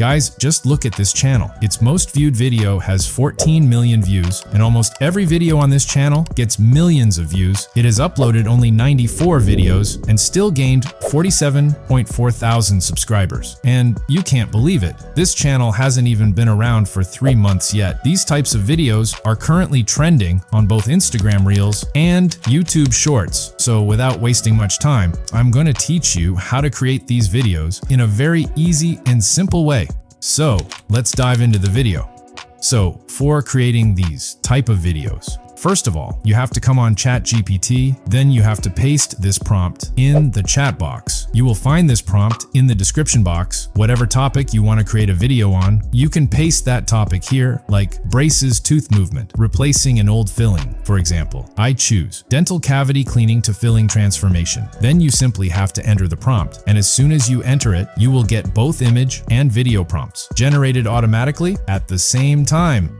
Guys, just look at this channel. Its most viewed video has 14 million views, and almost every video on this channel gets millions of views. It has uploaded only 94 videos and still gained 47.4 thousand subscribers. And you can't believe it, this channel hasn't even been around for 3 months yet. These types of videos are currently trending on both Instagram Reels and YouTube Shorts. So without wasting much time, I'm going to teach you how to create these videos in a very easy and simple way. So let's dive into the video. So for creating these type of videos, first of all, you have to come on ChatGPT, then you have to paste this prompt in the chat box. You will find this prompt in the description box. Whatever topic you want to create a video on, you can paste that topic here, like braces tooth movement, replacing an old filling, for example. I choose dental cavity cleaning to filling transformation. Then you simply have to enter the prompt, and as soon as you enter it, you will get both image and video prompts generated automatically at the same time.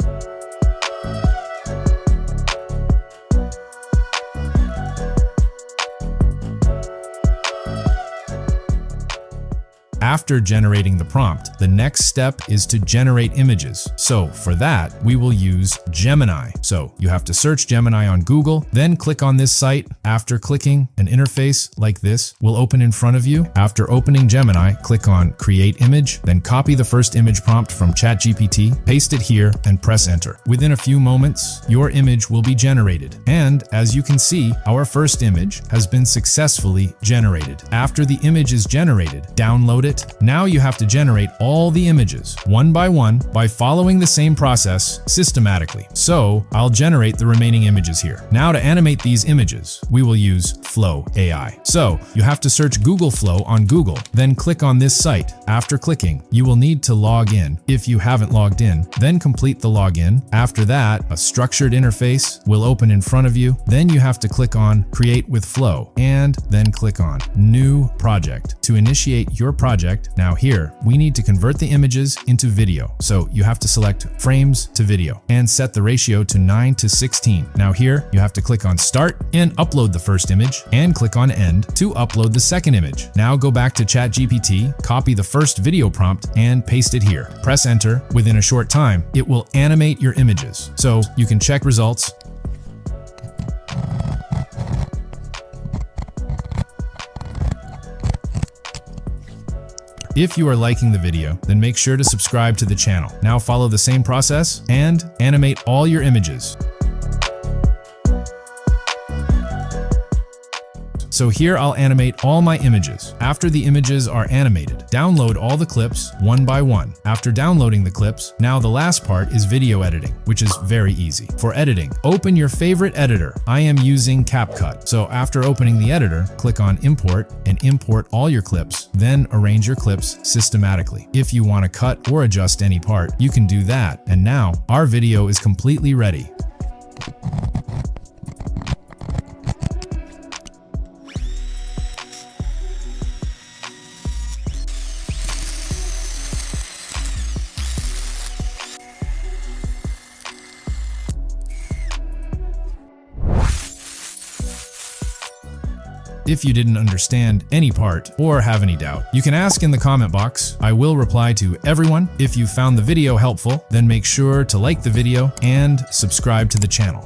After generating the prompt, the next step is to generate images. So for that, we will use Gemini. So you have to search Gemini on Google, then click on this site. After clicking, an interface like this will open in front of you. After opening Gemini, click on Create Image, then copy the first image prompt from ChatGPT, paste it here, and press Enter. Within a few moments, your image will be generated. And as you can see, our first image has been successfully generated. After the image is generated, download it. Now you have to generate all the images one by following the same process systematically. So I'll generate the remaining images here. Now to animate these images, we will use Flow AI. So you have to search Google Flow on Google, then click on this site. After clicking, you will need to log in. If you haven't logged in, then complete the login. After that, a structured interface will open in front of you. Then you have to click on Create with Flow and then click on New Project to initiate your project. Now here, we need to convert the images into video. So you have to select frames to video and set the ratio to 9:16. Now here, you have to click on Start and upload the first image and click on End to upload the second image. Now go back to ChatGPT, copy the first video prompt and paste it here. Press Enter. Within a short time, it will animate your images. So you can check results. If you are liking the video, then make sure to subscribe to the channel. Now follow the same process and animate all your images. So here I'll animate all my images. After the images are animated, download all the clips one by one. After downloading the clips, now the last part is video editing, which is very easy. For editing, open your favorite editor. I am using CapCut. So after opening the editor, click on Import and import all your clips. Then arrange your clips systematically. If you want to cut or adjust any part, you can do that. And now our video is completely ready. If you didn't understand any part or have any doubt, you can ask in the comment box. I will reply to everyone. If you found the video helpful, then make sure to like the video and subscribe to the channel.